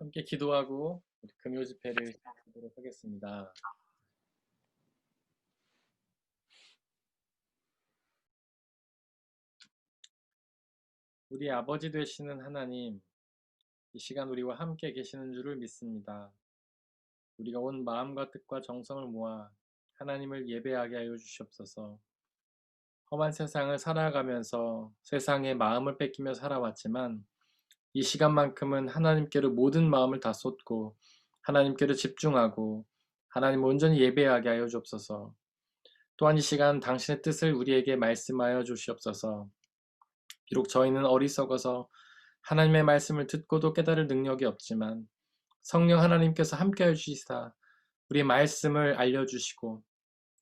함께 기도하고 우리 금요 집회를 시작하도록 하겠습니다. 우리 아버지 되시는 하나님, 이 시간 우리와 함께 계시는 줄을 믿습니다. 우리가 온 마음과 뜻과 정성을 모아 하나님을 예배하게 하여 주시옵소서. 험한 세상을 살아가면서 세상에 마음을 뺏기며 살아왔지만 이 시간만큼은 하나님께로 모든 마음을 다 쏟고 하나님께로 집중하고 하나님 온전히 예배하게 하여 주옵소서. 또한 이 시간 당신의 뜻을 우리에게 말씀하여 주시옵소서. 비록 저희는 어리석어서 하나님의 말씀을 듣고도 깨달을 능력이 없지만 성령 하나님께서 함께해 주시사 우리의 말씀을 알려주시고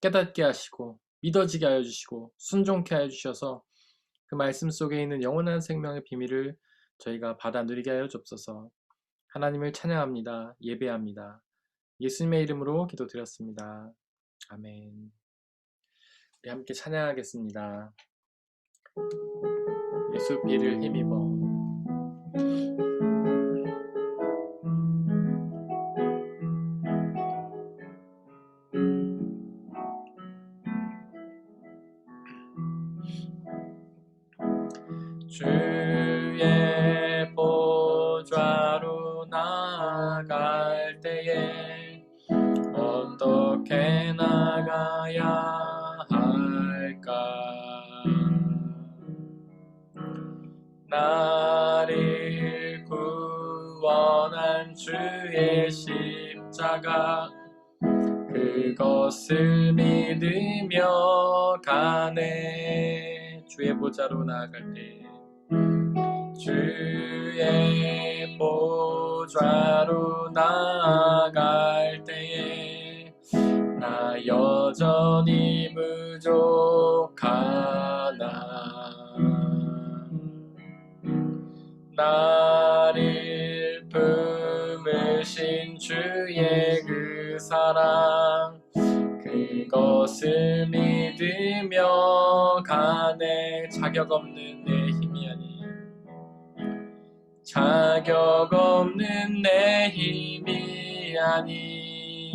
깨닫게 하시고 믿어지게 하여 주시고 순종케 하여 주셔서 그 말씀 속에 있는 영원한 생명의 비밀을 저희가 받아 누리게 하여 주옵소서. 하나님을 찬양합니다. 예배합니다. 예수님의 이름으로 기도드렸습니다. 아멘. 우리 함께 찬양하겠습니다. 예수 비를 힘입어. 주의 보좌로 나갈 때에 어떻게 나가야 할까? 나를 구원한 주의 십자가 그것을 믿으며 가네. 주의 보좌로 나아갈 때 주의 보좌로 나아갈 때에 나 여전히 부족하나. 나를 품으신 주의 그 사랑 그것을 믿으며 가네. 자격 없는 내 힘이 아니 자격 없는 내 힘이 아니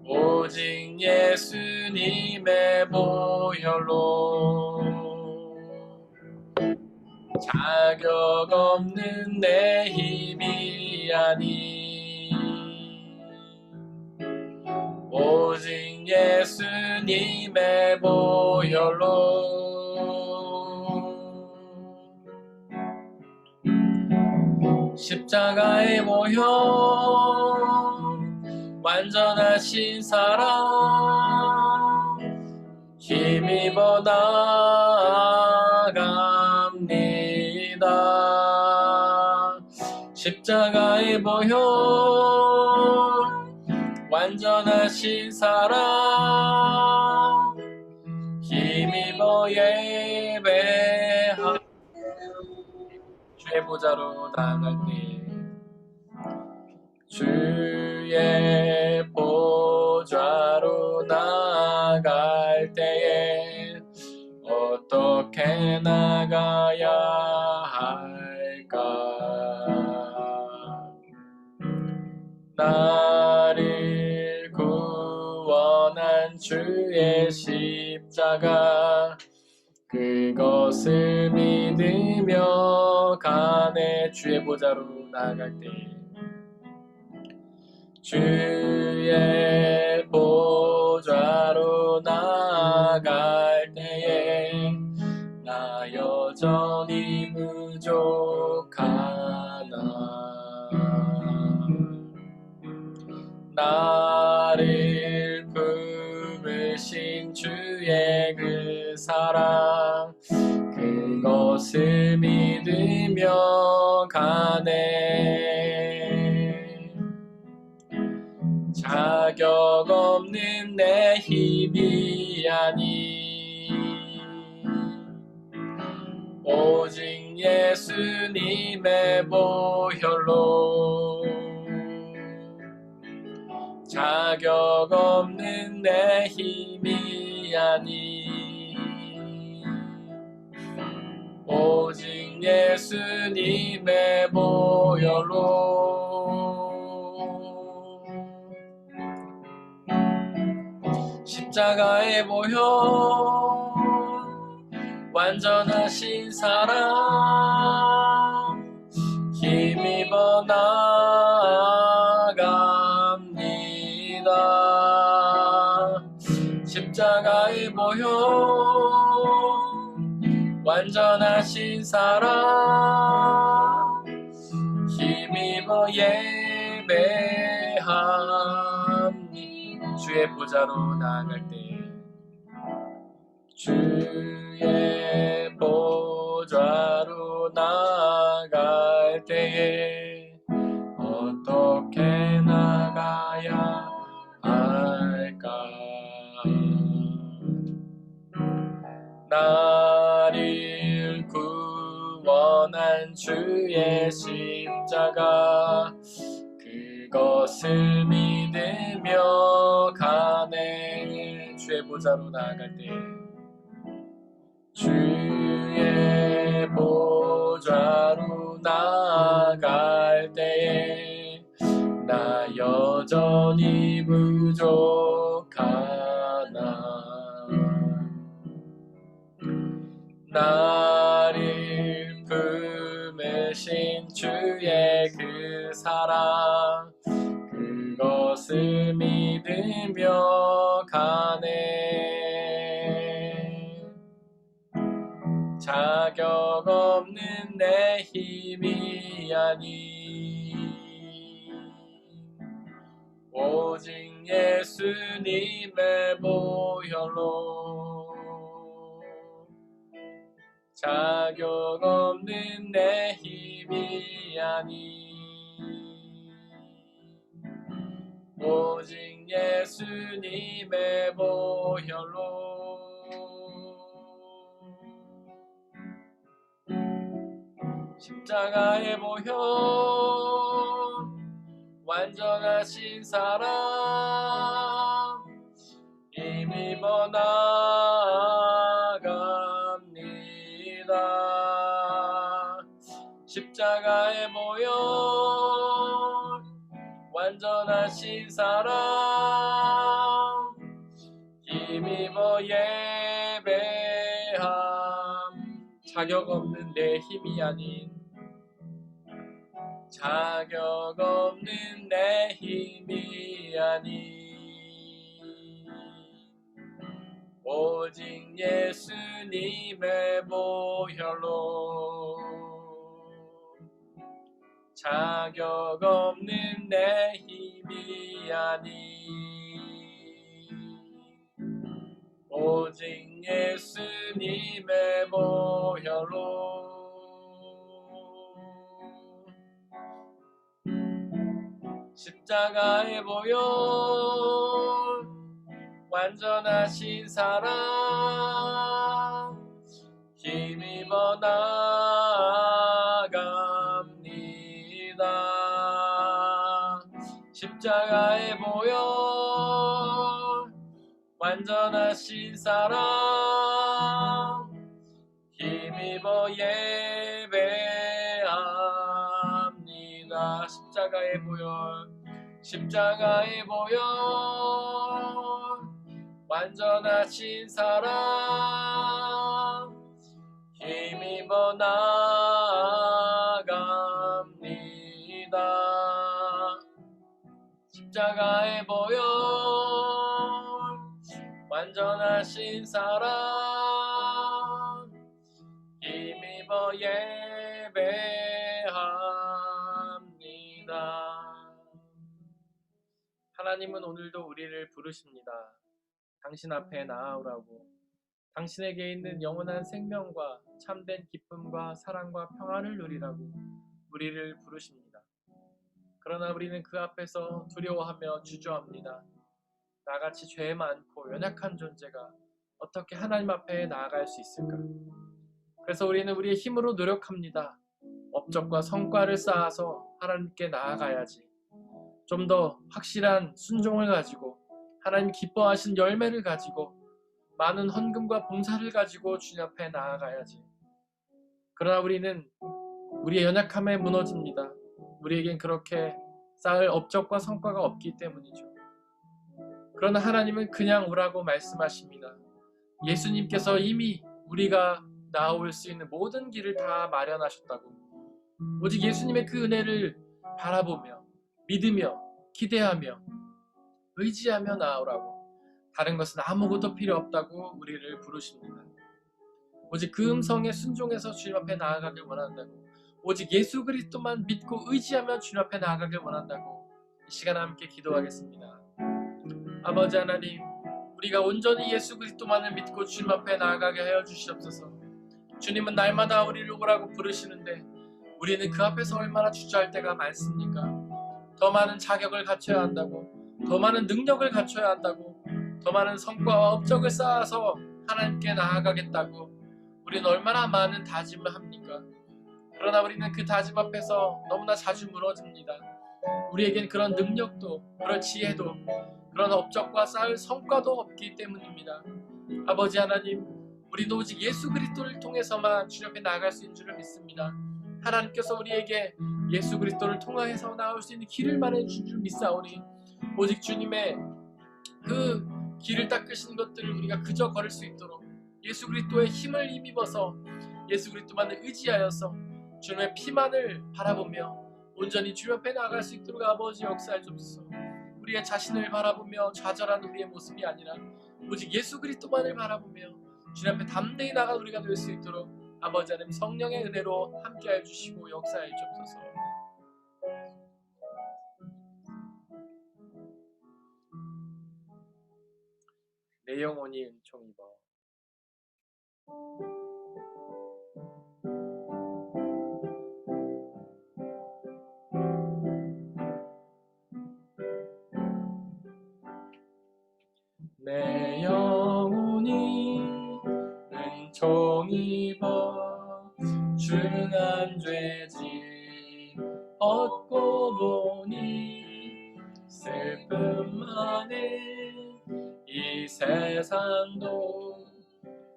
오직 예수님의 보혈로 자격 없는 내 힘이 아니 오직 예수님의 보혈로 십자가의 보혈 완전하신 사랑 힘입어 나갑니다. 십자가의 보혈 완전하신 사랑 힘입어 예배하 주의 보좌로 나갈 때 주의 보좌로 나갈 때에 어떻게 나가야 할까? 나를 구원한 주의 십자가 그것을 믿으며 가네. 주의 보좌로 나갈 때 주의 보좌로 나갈 때에 나 여전히 부족하나. 나를 품으신 주의 그 사랑 그것을 믿으며 가네. 자격 없는 내 힘이 아니 오직 예수님의 보혈로 자격 없는 내 힘이 아니 오직 예수님의 보혈로 십자가의 보혈 완전하신 사랑 힘입어 나아갑니다. 십자가의 보혈 완전하신 사랑 힘입어 예배합니다. 주의 보좌로 나아갈 때 주의 보좌로 나아갈 때에 어떻게 나가야 할까? 나를 구원한 주의 십자가 그것을 믿으며 가네. 주의 보좌로 나아갈 때 주의 보좌로 나아갈 때에 나 여전히 부족하나 나를 품으신 주의 그 사랑 그것을 믿으며 가네. 자격 없는 내 힘이 아닌 오직 예수님의 보혈로 자격 없는 내 힘이 아닌 오직 예수님의 보혈로 십자가의 보혈 완전하신 사랑 힘입어 나아갑니다. 십자가의 보혈 완전하신 사랑 힘입어 예배함. 자격 없는 내 힘이 아닌 자격 없는 내 힘이 아닌 오직 예수님의 보혈로 자격 없는 내 힘이 아닌 오직 예수님의 보혈로 십자가의 보혈 완전하신 사랑 힘입어 나아갑니다. 십자가의 보혈 완전하신 사랑 힘입어 예배합니다. 십자가의 보혈 십자가의 보혈 완전하신 사랑 힘입어 나아갑니다. 십자가의 보혈 완전하신 사랑 힘입어 예배합니다. 하나님은 오늘도 우리를 부르십니다. 당신 앞에 나아오라고. 당신에게 있는 영원한 생명과 참된 기쁨과 사랑과 평안을 누리라고 우리를 부르십니다. 그러나 우리는 그 앞에서 두려워하며 주저합니다. 나같이 죄 많고 연약한 존재가 어떻게 하나님 앞에 나아갈 수 있을까? 그래서 우리는 우리의 힘으로 노력합니다. 업적과 성과를 쌓아서 하나님께 나아가야지. 좀 더 확실한 순종을 가지고 하나님 기뻐하신 열매를 가지고 많은 헌금과 봉사를 가지고 주님 앞에 나아가야지. 그러나 우리는 우리의 연약함에 무너집니다. 우리에겐 그렇게 쌓을 업적과 성과가 없기 때문이죠. 그러나 하나님은 그냥 오라고 말씀하십니다. 예수님께서 이미 우리가 나올 수 있는 모든 길을 다 마련하셨다고. 오직 예수님의 그 은혜를 바라보며 믿으며 기대하며 의지하며 나오라고. 다른 것은 아무것도 필요 없다고 우리를 부르십니다. 오직 그 음성에 순종해서 주님 앞에 나아가길 원한다고. 오직 예수 그리스도만 믿고 의지하며 주님 앞에 나아가길 원한다고. 이 시간 함께 기도하겠습니다. 아버지 하나님, 우리가 온전히 예수 그리스도만을 믿고 주님 앞에 나아가게 하여 주시옵소서. 주님은 날마다 우리를 오라고 부르시는데 우리는 그 앞에서 얼마나 주저할 때가 많습니까? 더 많은 자격을 갖춰야 한다고, 더 많은 능력을 갖춰야 한다고, 더 많은 성과와 업적을 쌓아서 하나님께 나아가겠다고 우리는 얼마나 많은 다짐을 합니까? 그러나 우리는 그 다짐 앞에서 너무나 자주 무너집니다. 우리에겐 그런 능력도, 그런 지혜도, 그런 업적과 쌓을 성과도 없기 때문입니다. 아버지 하나님, 우리도 오직 예수 그리스도를 통해서만 주님 앞에 나아갈 수 있는 줄을 믿습니다. 하나님께서 우리에게 예수 그리스도를 통해서 나올 수 있는 길을 마련해 주신 줄 믿사오니 오직 주님의 그 길을 닦으신 것들을 우리가 그저 걸을 수 있도록 예수 그리스도의 힘을 힘입어서 예수 그리스도만을 의지하여서 주님의 피만을 바라보며 온전히 주님 앞에 나아갈 수 있도록 아버지 역사해 주옵소서. 우리의 자신을 바라보며 좌절한 우리의 모습이 아니라 오직 예수 그리스도만을 바라보며 주님 앞에 담대히 나간 우리가 될 수 있도록 아버지 하나님 성령의 은혜로 함께해 주시고 역사해 주옵소서. 내 영혼이 은총 입어. 내 영혼이 은총 입어 중한 죄짐 얻고 보니 슬픔 많은 이 세상도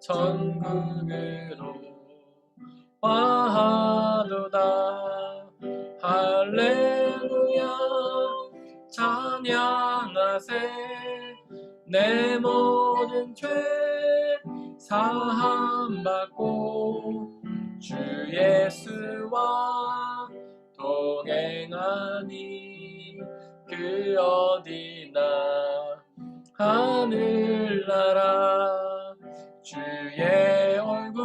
천국으로 화하도다. 할렐루야 찬양하세. 내 모든 죄 사함받고 주 예수와 동행하니 그 어디나 하늘나라 주의 얼굴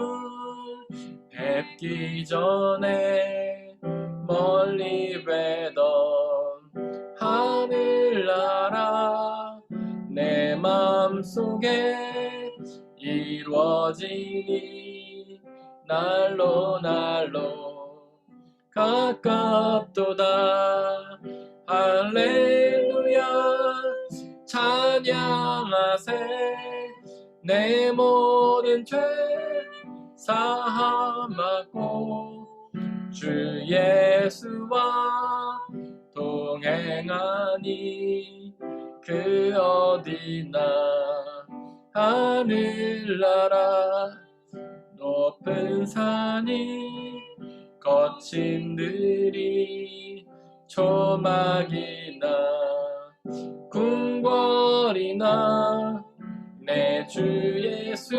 뵙기 전에 멀리 뵈던 하늘나라 내 마음속에 이루어지니 날로 가깝도다. 할렐루야 찬양하세. 내 모든 죄 사함받고 주 예수와 동행하니 그 어디나 하늘나라 높은 산이 거친 들이 초막이나 궁궐이나 내 주 예수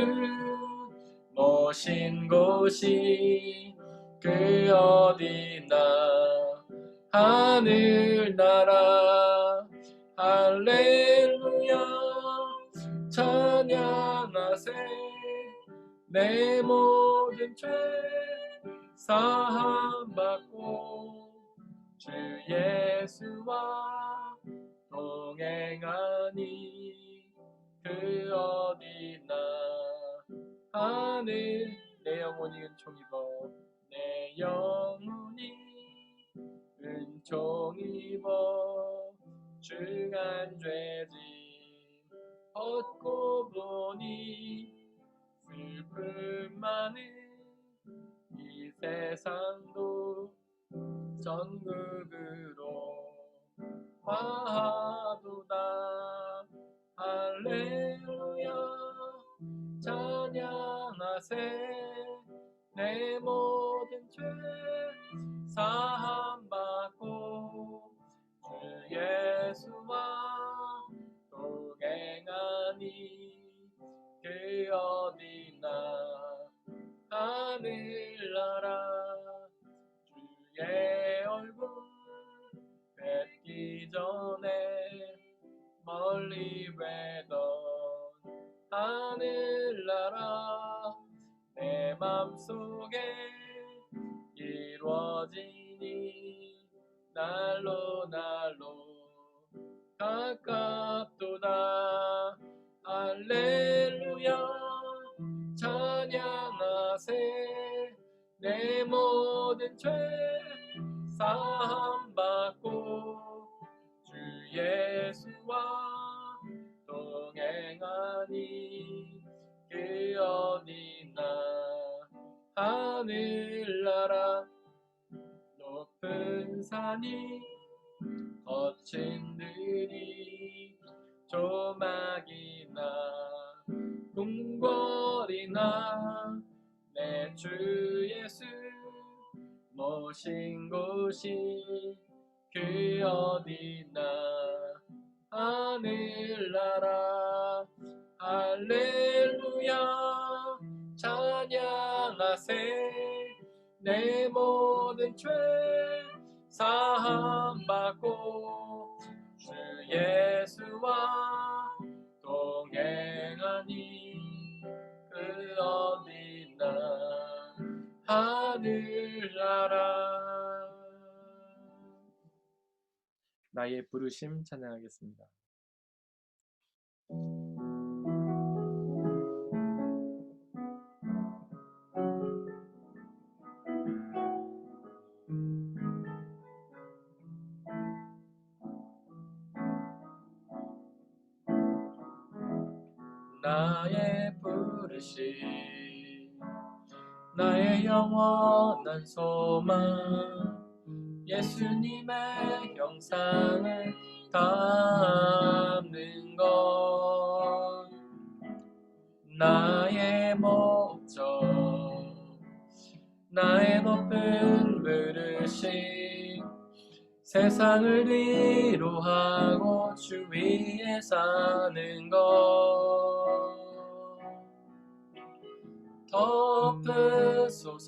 모신 곳이 그 어디나 하늘나라. 할렐루야 찬양하세. 내 모든 죄 사함받고 주 예수와 동행하니 그 어디나 하늘. 내 영혼이 은총 입어. 내 영혼이 은총 입어 중한 죄짐 얻고 보니 슬픔 많은 이 세상도 전국으로 화하도다. 할렐루야 찬양하세. 내 모든 죄 사함받고 주 예수와 동행하니 그 어디나 하늘나라 주의 얼굴 뵙기 전에 멀리 뵈던 하늘나라 내 맘속에 이루어지니 날로 가깝도다. 할렐루야 찬양하세. 내 모든 죄 사함받고 주 예수와 동행하니 그 어디나 하늘나라 높은 산이 거친 들이 조막이나 궁궐이나 내 주 예수 모신 곳이 그 어디나 하늘나라 할렐루야 찬양하세. 내 모든 죄 사함받고 주 예수와 동행하니 그 어디나 하늘나라. 나의 부르심 찬양하겠습니다. 나의 부르심 나의 영원한 소망 예수님의 형상을 담는 것 나의 목적 나의 높은 부르심 세상을 위로하고 주 위에 사는 것 덮으소서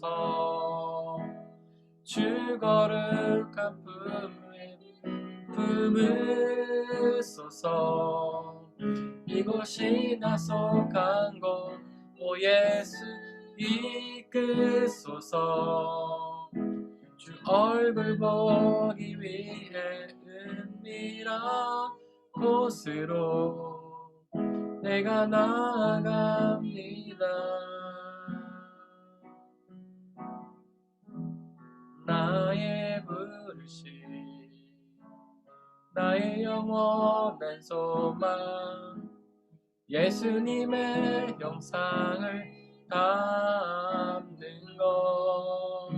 주 거룩한 품에 품으소서 이곳이 나 속한 곳 오 예수 이끄소서 주 얼굴 보기 위해 은밀한 곳으로 내가 나아갑니다. 나의 부르심 나의 영원한 소망 예수님의 형상을 담는 것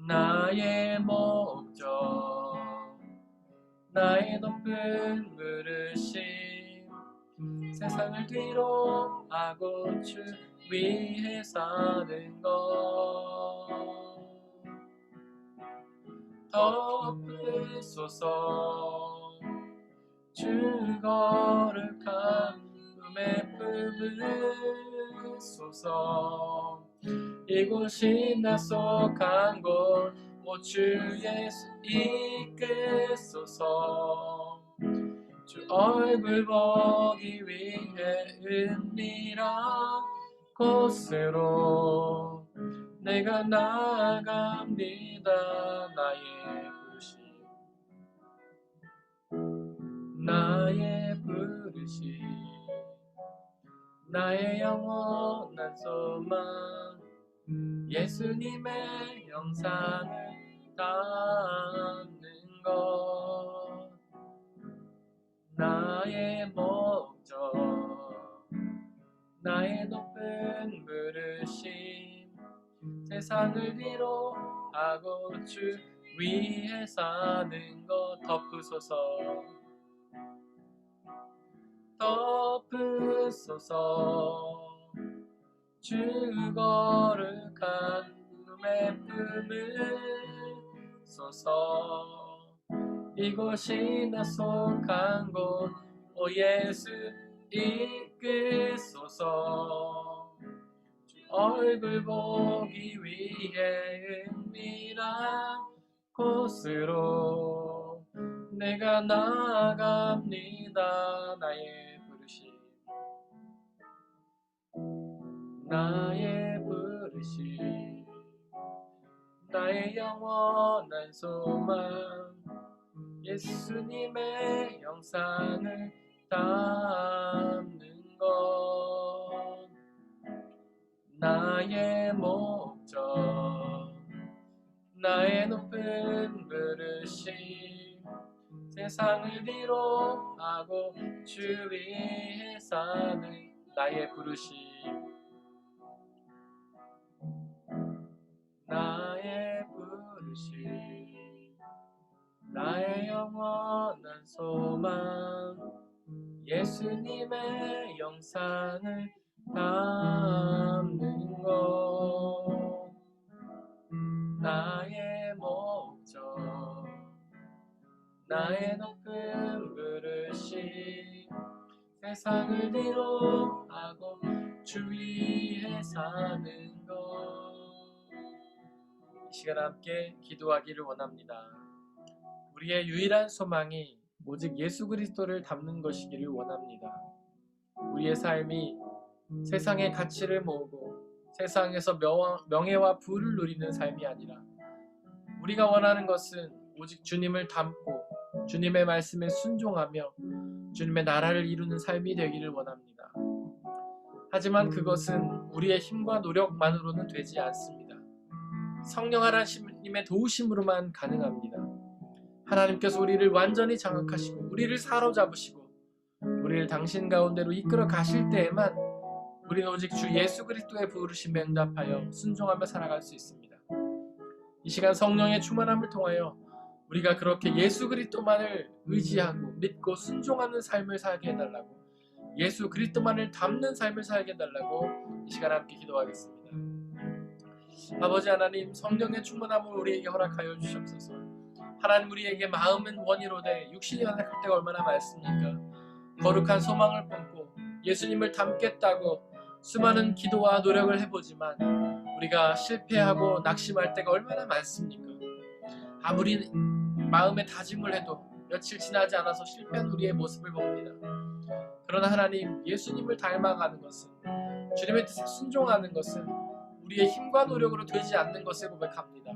나의 목적 나의 높은 부르심 세상을 뒤로 하고 주 위에 사는 것 덮으소서 주 거룩한 품에 품으소서 이곳이 나 속한 곳 오 주 예수 이끄소서 주 얼굴 보기 위해 은밀한 곳으로 내가 나아갑니다. 나의 부르심 나의 부르심 나의 영원한 소망 예수님의 형상을 담는 것 나의 목적 나의 높은 부르심 세상을 위로하고 주 위에 사는 것 덮으소서 주 거룩한 꿈의 품을 쏘서. 이곳이 나 속한 곳, 오 예수 이끄소서. 주 얼굴 보기 위해 은밀한 곳으로 내가 나아갑니다. 나의 부르심, 나의 부르심, 나의 영원한 소망, 예수님의 영상을 담는 것. 나의 목적, 나의 높은 부르심, 세상을 위로하고 주 위에 사는 나의 부르심, 나의 부르심, 나의 영원한 소망, 예수님의 영상을 담는 것. 나의 목적, 나의 높은 부르심, 세상을 위로하고 주 위에 사는 것. 이 시간 함께 기도하기를 원합니다. 우리의 유일한 소망이 오직 예수 그리스도를 담는 것이기를 원합니다. 우리의 삶이 세상의 가치를 모으고 세상에서 명예와 부를 누리는 삶이 아니라 우리가 원하는 것은 오직 주님을 담고 주님의 말씀에 순종하며 주님의 나라를 이루는 삶이 되기를 원합니다. 하지만 그것은 우리의 힘과 노력만으로는 되지 않습니다. 성령 하나님의 도우심으로만 가능합니다. 하나님께서 우리를 완전히 장악하시고 우리를 사로잡으시고 우리를 당신 가운데로 이끌어 가실 때에만 우리는 오직 주 예수 그리스도의 부르심에 응답하여 순종하며 살아갈 수 있습니다. 이 시간 성령의 충만함을 통하여 우리가 그렇게 예수 그리스도만을 의지하고 믿고 순종하는 삶을 살게 해달라고, 예수 그리스도만을 담는 삶을 살게 해달라고 이 시간 함께 기도하겠습니다. 아버지 하나님, 성령의 충만함을 우리에게 허락하여 주시옵소서. 하나님, 우리에게 마음은 원이로되 육신이 연약할 때가 얼마나 많습니까? 거룩한 소망을 품고 예수님을 닮겠다고 수많은 기도와 노력을 해보지만 우리가 실패하고 낙심할 때가 얼마나 많습니까? 아무리 마음에 다짐을 해도 며칠 지나지 않아서 실패한 우리의 모습을 봅니다. 그러나 하나님, 예수님을 닮아가는 것은, 주님의 뜻에 순종하는 것은 우리의 힘과 노력으로 되지 않는 것을 고백합니다.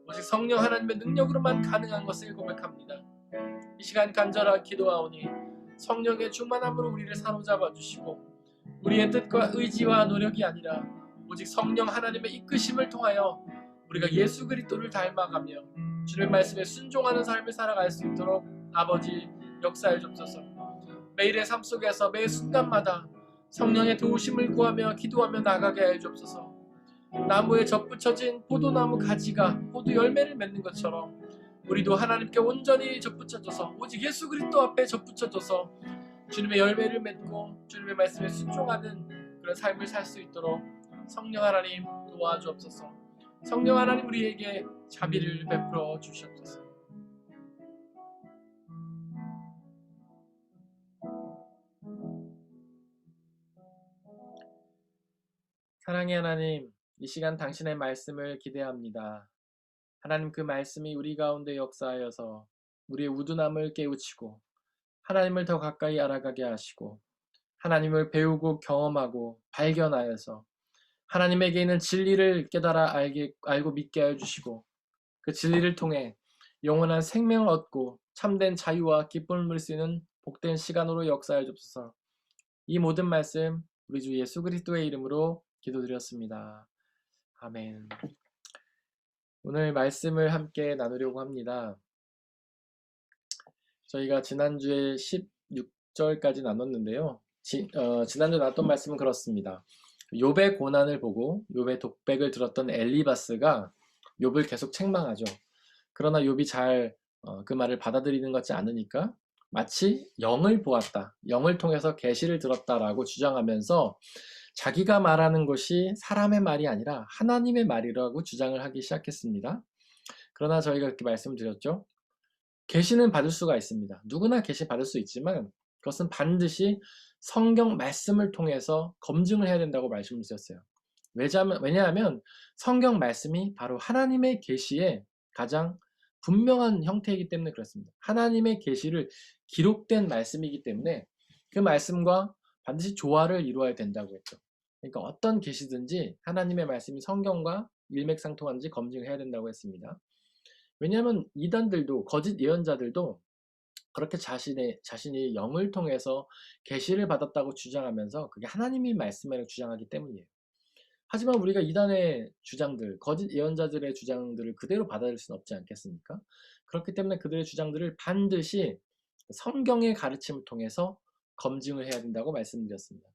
오직 성령 하나님의 능력으로만 가능한 것을 고백합니다. 이 시간 간절하게 기도하오니 성령의 충만함으로 우리를 사로잡아 주시고 우리의 뜻과 의지와 노력이 아니라 오직 성령 하나님의 이끄심을 통하여 우리가 예수 그리스도를 닮아가며 주님의 말씀에 순종하는 삶을 살아갈 수 있도록 아버지 역사해 주옵소서. 매일의 삶 속에서 매 순간마다 성령의 도우심을 구하며 기도하며 나가게 해 주옵소서. 나무에 접붙여진 포도나무 가지가 포도 열매를 맺는 것처럼 우리도 하나님께 온전히 접붙여져서 오직 예수 그리스도 앞에 접붙여져서 주님의 열매를 맺고 주님의 말씀에 순종하는 그런 삶을 살 수 있도록 성령 하나님 도와주옵소서. 성령 하나님, 우리에게 자비를 베풀어 주시옵소서. 사랑의 하나님, 이 시간 당신의 말씀을 기대합니다. 하나님, 그 말씀이 우리 가운데 역사하여서 우리의 우둔함을 깨우치고 하나님을 더 가까이 알아가게 하시고 하나님을 배우고 경험하고 발견하여서 하나님에게 있는 진리를 깨달아 알고 믿게 하여 주시고 그 진리를 통해 영원한 생명을 얻고 참된 자유와 기쁨을 누릴 수 있는 복된 시간으로 역사해 주옵소서. 이 모든 말씀 우리 주 예수 그리스도의 이름으로 기도드렸습니다. 아멘. 오늘 말씀을 함께 나누려고 합니다. 저희가 지난주에 16절까지 나눴는데요. 지난주 나눴던 말씀은 그렇습니다. 욥의 고난을 보고 욥의 독백을 들었던 엘리바스가 욥을 계속 책망하죠. 그러나 욥이 잘 그 말을 받아들이는 것 같지 않으니까 마치 영을 보았다, 영을 통해서 계시를 들었다라고 주장하면서 자기가 말하는 것이 사람의 말이 아니라 하나님의 말이라고 주장을 하기 시작했습니다. 그러나 저희가 그렇게 말씀드렸죠. 계시는 받을 수가 있습니다. 누구나 계시 받을 수 있지만 그것은 반드시 성경 말씀을 통해서 검증을 해야 된다고 말씀을 드렸어요. 왜냐하면 성경 말씀이 바로 하나님의 계시의 가장 분명한 형태이기 때문에 그렇습니다. 하나님의 계시를 기록된 말씀이기 때문에 그 말씀과 반드시 조화를 이루어야 된다고 했죠. 그러니까 어떤 계시든지 하나님의 말씀이 성경과 일맥상통한지 검증해야 된다고 했습니다. 왜냐하면 이단들도 거짓 예언자들도 그렇게 자신이 영을 통해서 계시를 받았다고 주장하면서 그게 하나님이 말씀이라고 주장하기 때문이에요. 하지만 우리가 이단의 주장들, 거짓 예언자들의 주장들을 그대로 받아들일 수는 없지 않겠습니까? 그렇기 때문에 그들의 주장들을 반드시 성경의 가르침을 통해서 검증을 해야 된다고 말씀드렸습니다.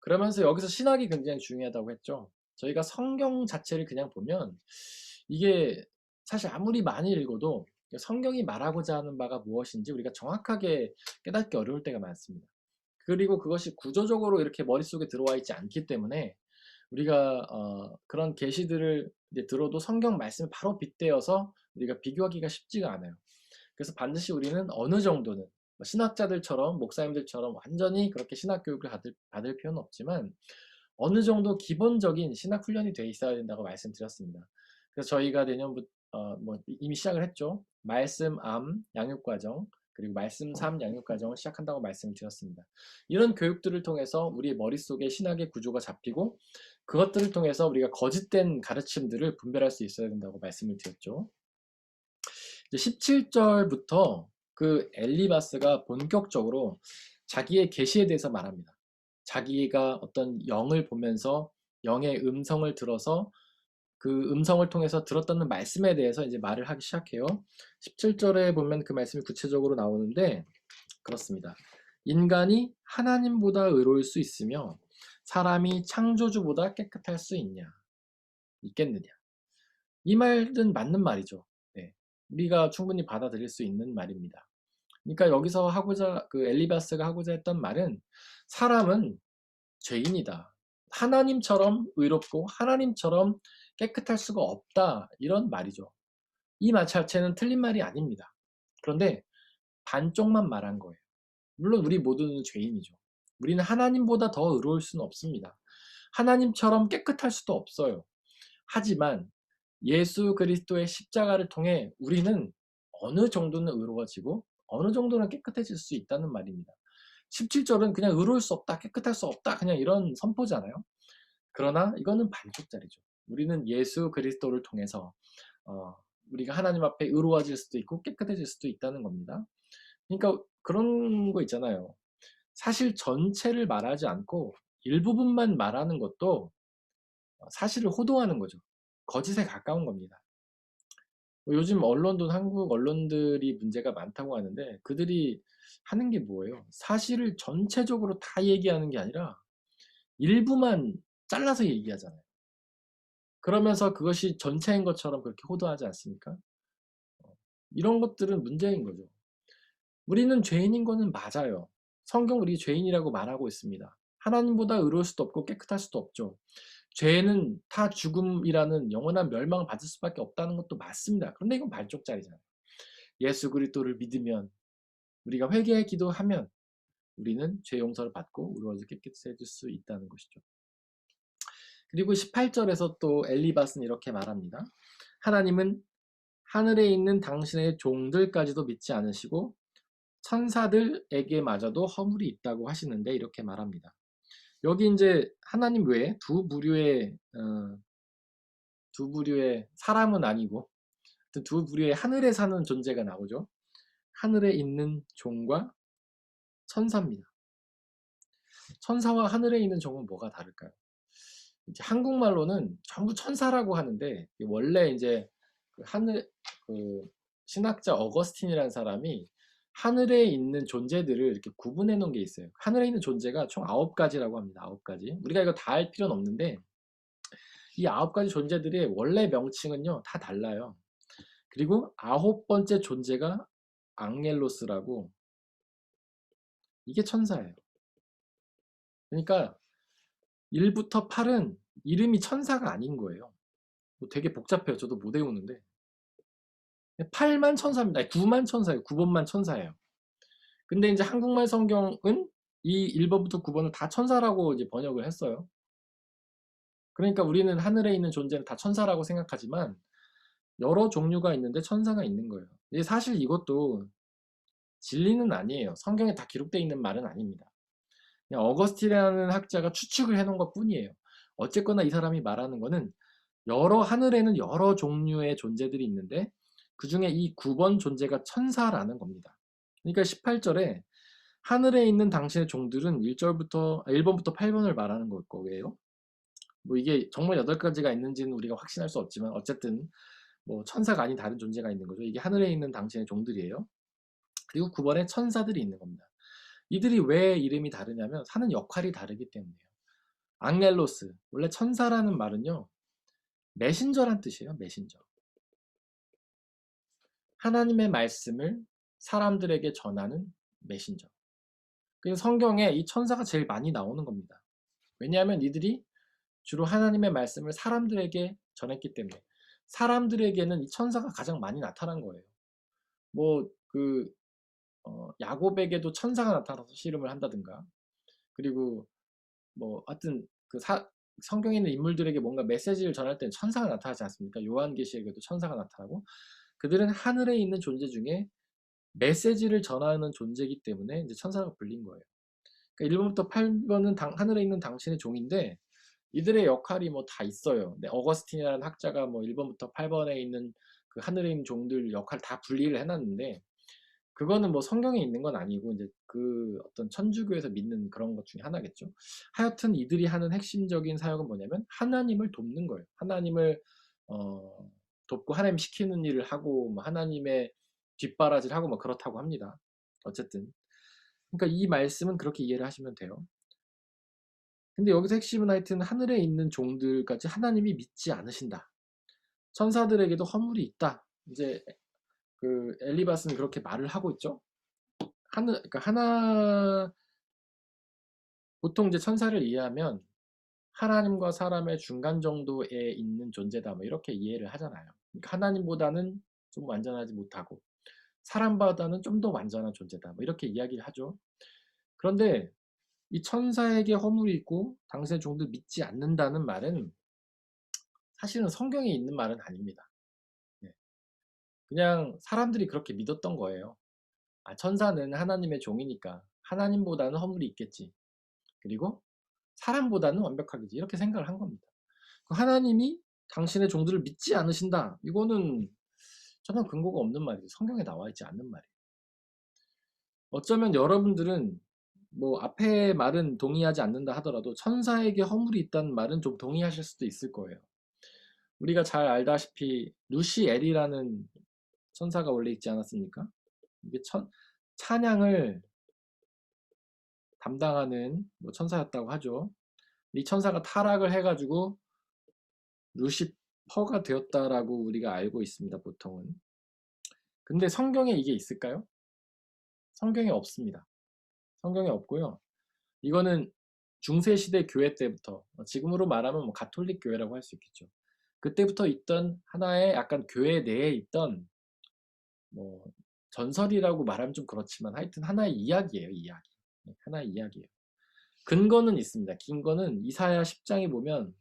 그러면서 여기서 신학이 굉장히 중요하다고 했죠. 저희가 성경 자체를 그냥 보면 이게 사실 아무리 많이 읽어도 성경이 말하고자 하는 바가 무엇인지 우리가 정확하게 깨닫기 어려울 때가 많습니다. 그리고 그것이 구조적으로 이렇게 머릿속에 들어와 있지 않기 때문에 우리가 그런 계시들을 들어도 성경 말씀을 바로 빗대어서 우리가 비교하기가 쉽지가 않아요. 그래서 반드시 우리는 어느 정도는 신학자들처럼 목사님들처럼 완전히 그렇게 신학 교육을 받을 필요는 없지만 어느 정도 기본적인 신학 훈련이 돼 있어야 된다고 말씀드렸습니다. 그래서 저희가 내년부터 이미 시작을 했죠. 말씀 암 양육과정 그리고 말씀 3 양육과정을 시작한다고 말씀드렸습니다. 이런 교육들을 통해서 우리의 머릿속에 신학의 구조가 잡히고 그것들을 통해서 우리가 거짓된 가르침들을 분별할 수 있어야 된다고 말씀을 드렸죠. 17절부터 그 엘리바스가 본격적으로 자기의 계시에 대해서 말합니다. 자기가 어떤 영을 보면서 영의 음성을 들어서 그 음성을 통해서 들었다는 말씀에 대해서 이제 말을 하기 시작해요. 17절에 보면 그 말씀이 구체적으로 나오는데 그렇습니다. 인간이 하나님보다 의로울 수 있으며 사람이 창조주보다 깨끗할 수 있겠느냐. 이 말은 맞는 말이죠. 네. 우리가 충분히 받아들일 수 있는 말입니다. 그러니까 여기서 그 엘리바스가 하고자 했던 말은 사람은 죄인이다. 하나님처럼 의롭고 하나님처럼 깨끗할 수가 없다. 이런 말이죠. 이 말 자체는 틀린 말이 아닙니다. 그런데 반쪽만 말한 거예요. 물론 우리 모두는 죄인이죠. 우리는 하나님보다 더 의로울 수는 없습니다. 하나님처럼 깨끗할 수도 없어요. 하지만 예수 그리스도의 십자가를 통해 우리는 어느 정도는 의로워지고 어느 정도는 깨끗해질 수 있다는 말입니다. 17절은 그냥 의로울 수 없다, 깨끗할 수 없다, 그냥 이런 선포잖아요. 그러나 이거는 반쪽짜리죠. 우리는 예수 그리스도를 통해서 우리가 하나님 앞에 의로워질 수도 있고 깨끗해질 수도 있다는 겁니다. 그러니까 그런 거 있잖아요. 사실 전체를 말하지 않고 일부분만 말하는 것도 사실을 호도하는 거죠. 거짓에 가까운 겁니다. 요즘 언론도 한국 언론들이 문제가 많다고 하는데 그들이 하는 게 뭐예요? 사실을 전체적으로 다 얘기하는 게 아니라 일부만 잘라서 얘기하잖아요. 그러면서 그것이 전체인 것처럼 그렇게 호도하지 않습니까? 이런 것들은 문제인 거죠. 우리는 죄인인 거는 맞아요. 성경 우리 죄인이라고 말하고 있습니다. 하나님보다 의로울 수도 없고 깨끗할 수도 없죠. 죄는 다 죽음이라는 영원한 멸망을 받을 수밖에 없다는 것도 맞습니다. 그런데 이건 반쪽짜리잖아요. 예수 그리스도를 믿으면 우리가 회개의 기도하면 우리는 죄 용서를 받고 의로워져 깨끗해질 수 있다는 것이죠. 그리고 18절에서 또 엘리바스는 이렇게 말합니다. 하나님은 하늘에 있는 당신의 종들까지도 믿지 않으시고 천사들에게마저도 허물이 있다고 하시는데 이렇게 말합니다. 여기 이제 하나님 외에 두 부류의 사람은 아니고 두 부류의 하늘에 사는 존재가 나오죠. 하늘에 있는 종과 천사입니다. 천사와 하늘에 있는 종은 뭐가 다를까요? 이제 한국말로는 전부 천사라고 하는데 원래 이제 그 신학자 어거스틴이라는 사람이 하늘에 있는 존재들을 이렇게 구분해 놓은 게 있어요. 하늘에 있는 존재가 총 9가지라고 합니다. 9가지. 우리가 이거 다 알 필요는 없는데 이 9가지 존재들의 원래 명칭은요 다 달라요. 그리고 9번째 존재가 앙겔로스라고 이게 천사예요. 그러니까 1부터 8은 이름이 천사가 아닌 거예요. 뭐 되게 복잡해요. 저도 못 외우는데. 8만 천사입니다. 아니, 9만 천사예요. 9번만 천사예요. 근데 이제 한국말 성경은 이 1번부터 9번을 다 천사라고 이제 번역을 했어요. 그러니까 우리는 하늘에 있는 존재는 다 천사라고 생각하지만 여러 종류가 있는데 천사가 있는 거예요. 사실 이것도 진리는 아니에요. 성경에 다 기록되어 있는 말은 아닙니다. 그냥 어거스틴이라는 학자가 추측을 해놓은 것 뿐이에요. 어쨌거나 이 사람이 말하는 거는 하늘에는 여러 종류의 존재들이 있는데 그 중에 이 9번 존재가 천사라는 겁니다. 그러니까 18절에 하늘에 있는 당신의 종들은 1번부터 8번을 말하는 걸 거예요. 뭐 이게 정말 8가지가 있는지는 우리가 확신할 수 없지만 어쨌든 뭐 천사가 아닌 다른 존재가 있는 거죠. 이게 하늘에 있는 당신의 종들이에요. 그리고 9번에 천사들이 있는 겁니다. 이들이 왜 이름이 다르냐면 하는 역할이 다르기 때문이에요. 앙겔로스, 원래 천사라는 말은요, 메신저란 뜻이에요. 메신저. 하나님의 말씀을 사람들에게 전하는 메신저. 그래서 성경에 이 천사가 제일 많이 나오는 겁니다. 왜냐하면 이들이 주로 하나님의 말씀을 사람들에게 전했기 때문에 사람들에게는 이 천사가 가장 많이 나타난 거예요. 야곱에게도 천사가 나타나서 씨름을 한다든가, 그리고 하여튼 성경에 있는 인물들에게 뭔가 메시지를 전할 때는 천사가 나타나지 않습니까? 요한계시에게도 천사가 나타나고, 그들은 하늘에 있는 존재 중에 메시지를 전하는 존재이기 때문에 이제 천사가 불린 거예요. 그러니까 1번부터 8번은 하늘에 있는 당신의 종인데 이들의 역할이 다 있어요. 어거스틴이라는 학자가 1번부터 8번에 있는 그 하늘에 있는 종들 역할 다 분리를 해놨는데, 그거는 성경에 있는 건 아니고 이제 그 어떤 천주교에서 믿는 그런 것 중에 하나겠죠. 하여튼 이들이 하는 핵심적인 사역은 뭐냐면 하나님을 돕는 거예요. 하나님을 돕고 하나님 시키는 일을 하고 하나님의 뒷바라지를 하고 그렇다고 합니다. 어쨌든 그러니까 이 말씀은 그렇게 이해를 하시면 돼요. 근데 여기서 핵심은 하여튼 하늘에 있는 종들까지 하나님이 믿지 않으신다. 천사들에게도 허물이 있다. 이제 그 엘리바스는 그렇게 말을 하고 있죠. 그러니까 보통 이제 천사를 이해하면 하나님과 사람의 중간 정도에 있는 존재다, 이렇게 이해를 하잖아요. 그러니까 하나님보다는 좀 완전하지 못하고 사람보다는 좀 더 완전한 존재다, 이렇게 이야기를 하죠. 그런데 이 천사에게 허물이 있고 당신의 종들 믿지 않는다는 말은 사실은 성경에 있는 말은 아닙니다. 네. 그냥 사람들이 그렇게 믿었던 거예요. 천사는 하나님의 종이니까 하나님보다는 허물이 있겠지. 그리고 사람보다는 완벽하겠지. 이렇게 생각을 한 겁니다. 하나님이 당신의 종들을 믿지 않으신다. 이거는 전혀 근거가 없는 말이죠. 성경에 나와 있지 않는 말이에요. 어쩌면 여러분들은 앞에 말은 동의하지 않는다 하더라도 천사에게 허물이 있다는 말은 좀 동의하실 수도 있을 거예요. 우리가 잘 알다시피 루시엘이라는 천사가 원래 있지 않았습니까? 이게 찬양을 담당하는 천사였다고 하죠. 이 천사가 타락을 해가지고 루시퍼가 되었다라고 우리가 알고 있습니다. 보통은. 근데 성경에 이게 있을까요? 성경에 없습니다. 성경에 없고요. 이거는 중세시대 교회 때부터, 지금으로 말하면 가톨릭 교회라고 할 수 있겠죠. 그때부터 있던 하나의 약간 교회 내에 있던 전설이라고 말하면 좀 그렇지만 하여튼 하나의 이야기예요. 이야기. 하나의 이야기예요. 근거는 있습니다. 근거는 이사야 10장에 보면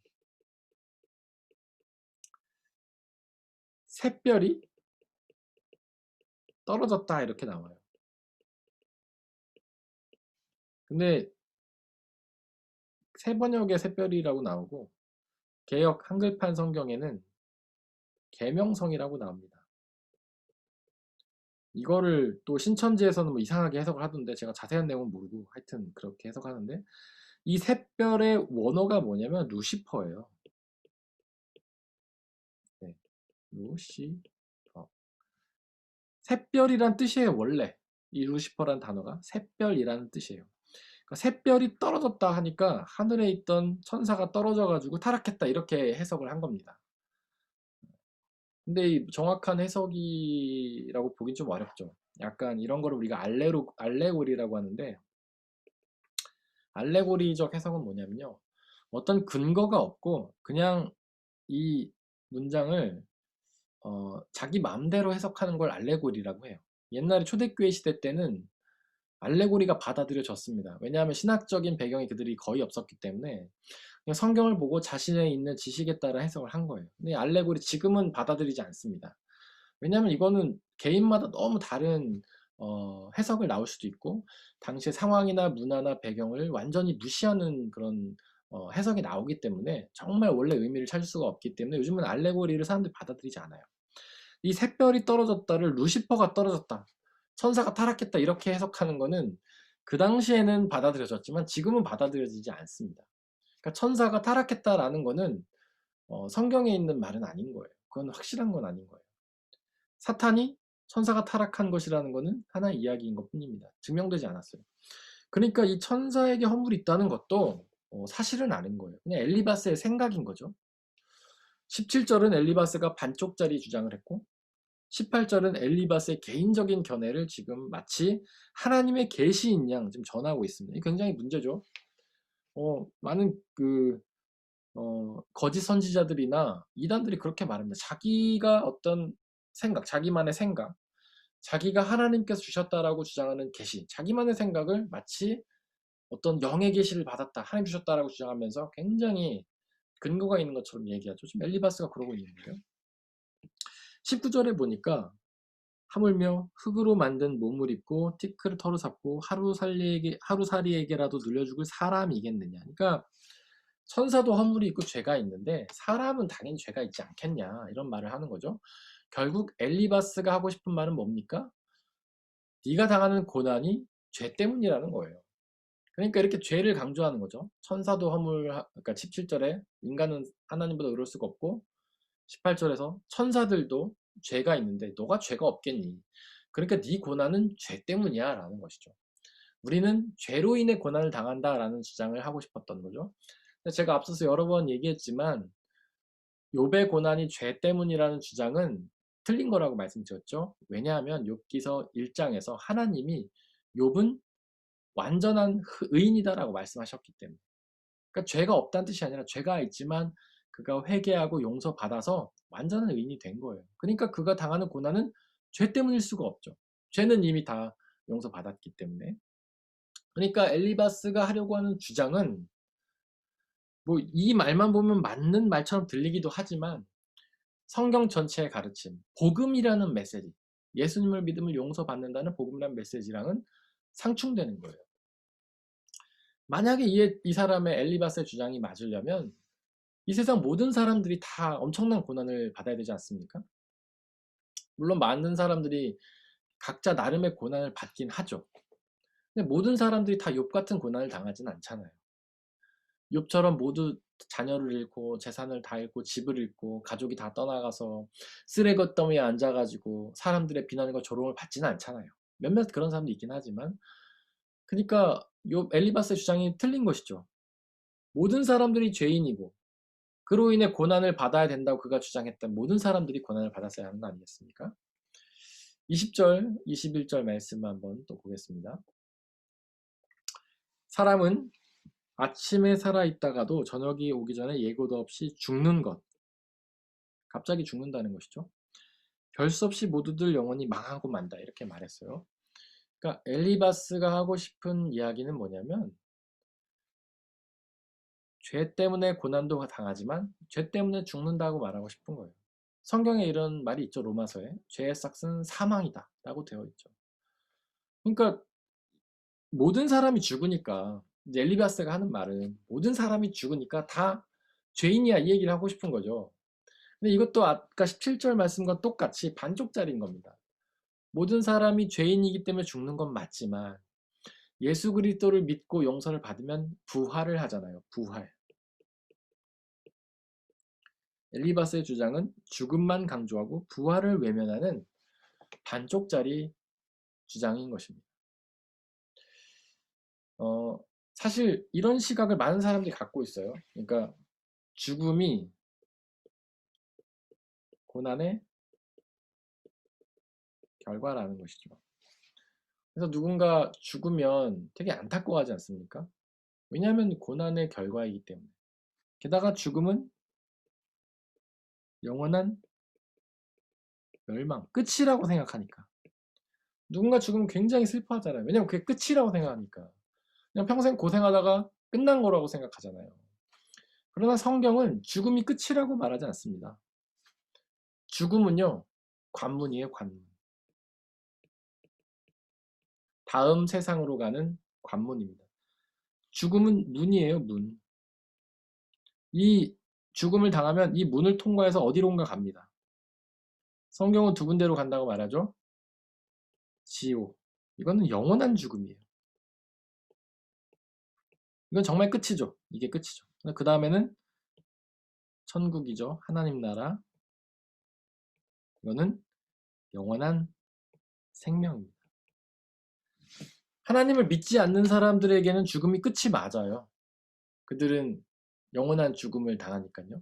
샛별이 떨어졌다 이렇게 나와요. 근데 새 번역의 샛별이라고 나오고 개역 한글판 성경에는 계명성이라고 나옵니다. 이거를 또 신천지에서는 이상하게 해석을 하던데 제가 자세한 내용은 모르고 하여튼 그렇게 해석하는데, 이 샛별의 원어가 뭐냐면 루시퍼예요. 네, 루시퍼. 샛별이란 뜻이에요. 원래 이 루시퍼란 단어가 샛별이라는 뜻이에요. 그러니까 샛별이 떨어졌다 하니까 하늘에 있던 천사가 떨어져 가지고 타락했다 이렇게 해석을 한 겁니다. 근데 이 정확한 해석이라고 보긴 좀 어렵죠. 약간 이런 거를 우리가 알레고리라고 하는데, 알레고리적 해석은 뭐냐면요, 어떤 근거가 없고 그냥 이 문장을 자기 마음대로 해석하는 걸 알레고리라고 해요. 옛날에 초대교회 시대 때는 알레고리가 받아들여졌습니다. 왜냐하면 신학적인 배경이 그들이 거의 없었기 때문에 그냥 성경을 보고 자신의 있는 지식에 따라 해석을 한 거예요. 근데 알레고리 지금은 받아들이지 않습니다. 왜냐하면 이거는 개인마다 너무 다른 해석을 나올 수도 있고 당시의 상황이나 문화나 배경을 완전히 무시하는 그런 해석이 나오기 때문에 정말 원래 의미를 찾을 수가 없기 때문에 요즘은 알레고리를 사람들이 받아들이지 않아요. 이 샛별이 떨어졌다를 루시퍼가 떨어졌다, 천사가 타락했다 이렇게 해석하는 거는 그 당시에는 받아들여졌지만 지금은 받아들여지지 않습니다. 그러니까 천사가 타락했다라는 거는 성경에 있는 말은 아닌 거예요. 그건 확실한 건 아닌 거예요. 사탄이 천사가 타락한 것이라는 것은 하나의 이야기인 것 뿐입니다. 증명되지 않았어요. 그러니까 이 천사에게 허물이 있다는 것도 사실은 아닌 거예요. 그냥 엘리바스의 생각인 거죠. 17절은 엘리바스가 반쪽짜리 주장을 했고 18절은 엘리바스의 개인적인 견해를 지금 마치 하나님의 계시인 양 지금 전하고 있습니다. 이 굉장히 문제죠. 많은 거짓 선지자들이나 이단들이 그렇게 말합니다. 자기가 어떤 생각, 자기만의 생각, 자기가 하나님께서 주셨다라고 주장하는 계시, 자기만의 생각을 마치 어떤 영의 계시를 받았다, 하나님 주셨다라고 주장하면서 굉장히 근거가 있는 것처럼 얘기하죠. 지금 엘리바스가 그러고 있는 거예요. 19절에 보니까 하물며 흙으로 만든 몸을 입고 티끌을 털어 잡고 하루살이에게라도 눌려 죽을 사람이겠느냐. 그러니까 천사도 허물이 있고 죄가 있는데 사람은 당연히 죄가 있지 않겠냐 이런 말을 하는 거죠. 결국 엘리바스가 하고 싶은 말은 뭡니까? 네가 당하는 고난이 죄 때문이라는 거예요. 그러니까 이렇게 죄를 강조하는 거죠. 천사도 그러니까 17절에 인간은 하나님보다 의로울 수가 없고 18절에서 천사들도 죄가 있는데 너가 죄가 없겠니? 그러니까 네 고난은 죄 때문이야 라는 것이죠. 우리는 죄로 인해 고난을 당한다 라는 주장을 하고 싶었던 거죠. 제가 앞서서 여러 번 얘기했지만 욥의 고난이 죄 때문이라는 주장은 틀린 거라고 말씀드렸죠. 왜냐하면 욥기서 1장에서 하나님이 욥은 완전한 의인이다라고 말씀하셨기 때문에. 그러니까 죄가 없다는 뜻이 아니라 죄가 있지만 그가 회개하고 용서받아서 완전한 의인이 된 거예요. 그러니까 그가 당하는 고난은 죄 때문일 수가 없죠. 죄는 이미 다 용서받았기 때문에. 그러니까 엘리바스가 하려고 하는 주장은 뭐 이 말만 보면 맞는 말처럼 들리기도 하지만 성경 전체의 가르침, 복음이라는 메시지, 예수님을 믿음을 용서받는다는 복음이라는 메시지랑은 상충되는 거예요. 만약에 이 사람의 엘리바스의 주장이 맞으려면 이 세상 모든 사람들이 다 엄청난 고난을 받아야 되지 않습니까? 물론 많은 사람들이 각자 나름의 고난을 받긴 하죠. 근데 모든 사람들이 다 욥 같은 고난을 당하진 않잖아요. 욥처럼 모두 자녀를 잃고 재산을 다 잃고 집을 잃고 가족이 다 떠나가서 쓰레기더미에 앉아가지고 사람들의 비난과 조롱을 받지는 않잖아요. 몇몇 그런 사람도 있긴 하지만 그러니까 욥 엘리바스의 주장이 틀린 것이죠. 모든 사람들이 죄인이고 그로 인해 고난을 받아야 된다고 그가 주장했던 모든 사람들이 고난을 받았어야 하는 거 아니겠습니까? 20절, 21절 말씀 한번 또 보겠습니다. 사람은 아침에 살아있다가도 저녁이 오기 전에 예고도 없이 죽는 것. 갑자기 죽는다는 것이죠. 별 수 없이 모두들 영원히 망하고 만다. 이렇게 말했어요. 그러니까 엘리바스가 하고 싶은 이야기는 뭐냐면 죄 때문에 고난도 당하지만 죄 때문에 죽는다고 말하고 싶은 거예요. 성경에 이런 말이 있죠. 로마서에. 죄의 싹은 사망이다 라고 되어 있죠. 그러니까 모든 사람이 죽으니까 이제 엘리바스가 하는 말은 모든 사람이 죽으니까 다 죄인이야 이 얘기를 하고 싶은 거죠. 근데 이것도 아까 17절 말씀과 똑같이 반쪽짜리인 겁니다. 모든 사람이 죄인이기 때문에 죽는 건 맞지만 예수 그리스도를 믿고 용서를 받으면 부활을 하잖아요. 부활. 엘리바스의 주장은 죽음만 강조하고 부활을 외면하는 반쪽짜리 주장인 것입니다. 사실 이런 시각을 많은 사람들이 갖고 있어요. 그러니까 죽음이 고난의 결과라는 것이죠. 그래서 누군가 죽으면 되게 안타까워하지 않습니까? 왜냐하면 고난의 결과이기 때문에. 게다가 죽음은 영원한 멸망, 끝이라고 생각하니까. 누군가 죽으면 굉장히 슬퍼하잖아요. 왜냐면 그게 끝이라고 생각하니까. 그냥 평생 고생하다가 끝난 거라고 생각하잖아요. 그러나 성경은 죽음이 끝이라고 말하지 않습니다. 죽음은요, 관문이에요, 관문. 다음 세상으로 가는 관문입니다. 죽음은 문이에요, 문. 이 죽음을 당하면 이 문을 통과해서 어디론가 갑니다. 성경은 두 군데로 간다고 말하죠. 지옥. 이거는 영원한 죽음이에요. 이건 정말 끝이죠. 이게 끝이죠. 그 다음에는 천국이죠. 하나님 나라. 이거는 영원한 생명입니다. 하나님을 믿지 않는 사람들에게는 죽음이 끝이 맞아요. 그들은 영원한 죽음을 당하니까요.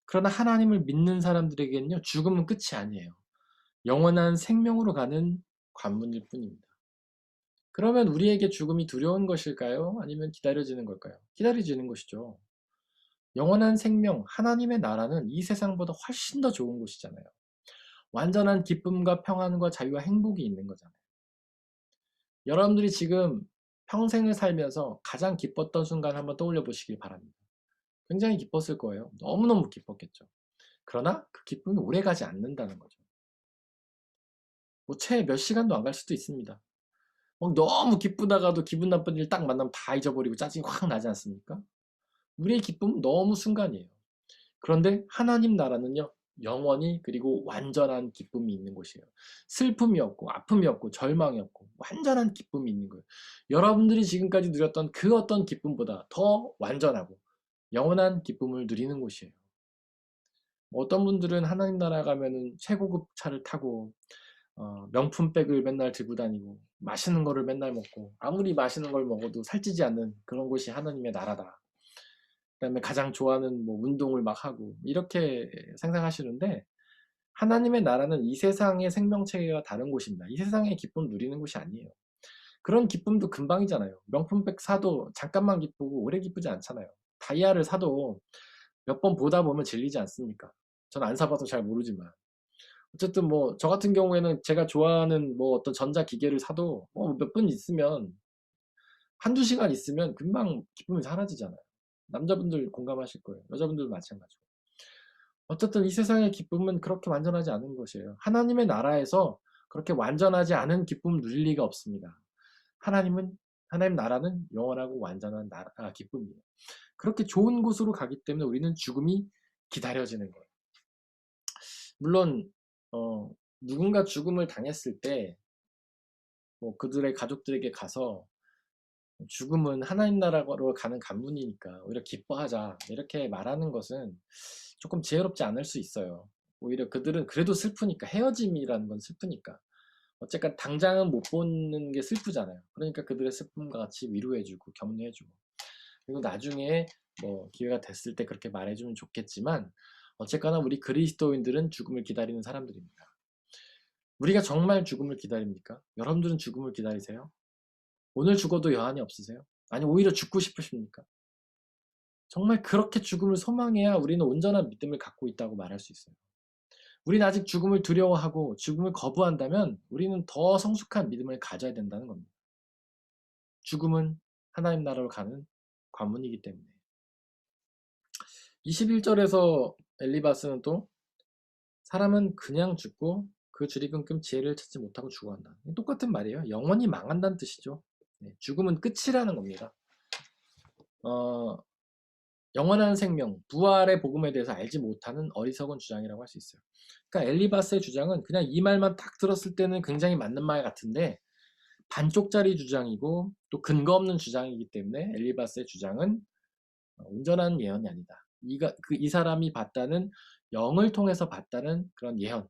그러나 하나님을 믿는 사람들에게는요, 죽음은 끝이 아니에요. 영원한 생명으로 가는 관문일 뿐입니다. 그러면 우리에게 죽음이 두려운 것일까요? 아니면 기다려지는 걸까요? 기다려지는 것이죠. 영원한 생명, 하나님의 나라는 이 세상보다 훨씬 더 좋은 곳이잖아요. 완전한 기쁨과 평안과 자유와 행복이 있는 거잖아요. 여러분들이 지금 평생을 살면서 가장 기뻤던 순간 한번 떠올려 보시길 바랍니다. 굉장히 기뻤을 거예요. 너무너무 기뻤겠죠. 그러나 그 기쁨이 오래가지 않는다는 거죠. 뭐 채 몇 시간도 안 갈 수도 있습니다. 너무 기쁘다가도 기분 나쁜 일 딱 만나면 다 잊어버리고 짜증이 확 나지 않습니까? 우리의 기쁨은 너무 순간이에요. 그런데 하나님 나라는요, 영원히 그리고 완전한 기쁨이 있는 곳이에요. 슬픔이 없고 아픔이 없고 절망이 없고 완전한 기쁨이 있는 거예요. 여러분들이 지금까지 누렸던 그 어떤 기쁨보다 더 완전하고 영원한 기쁨을 누리는 곳이에요. 어떤 분들은 하나님 나라 가면은 최고급 차를 타고 명품백을 맨날 들고 다니고 맛있는 거를 맨날 먹고 아무리 맛있는 걸 먹어도 살찌지 않는 그런 곳이 하나님의 나라다. 그다음에 가장 좋아하는 뭐 운동을 막 하고 이렇게 상상하시는데 하나님의 나라는 이 세상의 생명체계가 다른 곳입니다. 이 세상의 기쁨 누리는 곳이 아니에요. 그런 기쁨도 금방이잖아요. 명품백 사도 잠깐만 기쁘고 오래 기쁘지 않잖아요. 다이아를 사도 몇 번 보다 보면 질리지 않습니까? 전 안 사봐서 잘 모르지만 어쨌든 뭐 저 같은 경우에는 제가 좋아하는 뭐 어떤 전자기계를 사도 몇 분 있으면 한두 시간 있으면 금방 기쁨이 사라지잖아요. 남자분들 공감하실 거예요. 여자분들도 마찬가지고. 어쨌든 이 세상의 기쁨은 그렇게 완전하지 않은 것이에요. 하나님의 나라에서 그렇게 완전하지 않은 기쁨을 누릴 리가 없습니다. 하나님 나라는 영원하고 완전한 기쁨이에요. 그렇게 좋은 곳으로 가기 때문에 우리는 죽음이 기다려지는 거예요. 물론 누군가 죽음을 당했을 때 뭐 그들의 가족들에게 가서 죽음은 하나님 나라로 가는 관문이니까 오히려 기뻐하자 이렇게 말하는 것은 조금 지혜롭지 않을 수 있어요. 오히려 그들은 그래도 슬프니까 헤어짐이라는 건 슬프니까 어쨌든 당장은 못 보는 게 슬프잖아요. 그러니까 그들의 슬픔과 같이 위로해주고 격려해주고 그리고 나중에 뭐 기회가 됐을 때 그렇게 말해주면 좋겠지만 어쨌거나 우리 그리스도인들은 죽음을 기다리는 사람들입니다. 우리가 정말 죽음을 기다립니까? 여러분들은 죽음을 기다리세요? 오늘 죽어도 여한이 없으세요? 아니 오히려 죽고 싶으십니까? 정말 그렇게 죽음을 소망해야 우리는 온전한 믿음을 갖고 있다고 말할 수 있어요. 우리는 아직 죽음을 두려워하고 죽음을 거부한다면 우리는 더 성숙한 믿음을 가져야 된다는 겁니다. 죽음은 하나님 나라로 가는 관문이기 때문에. 21절에서 엘리바스는 또 사람은 그냥 죽고 그 줄이금끔 지혜를 찾지 못하고 죽어간다. 똑같은 말이에요. 영원히 망한다는 뜻이죠. 죽음은 끝이라는 겁니다. 영원한 생명, 부활의 복음에 대해서 알지 못하는 어리석은 주장이라고 할 수 있어요. 그러니까 엘리바스의 주장은 그냥 이 말만 딱 들었을 때는 굉장히 맞는 말 같은데 반쪽짜리 주장이고 또 근거 없는 주장이기 때문에 엘리바스의 주장은 온전한 예언이 아니다. 이 사람이 봤다는 영을 통해서 봤다는 그런 예언.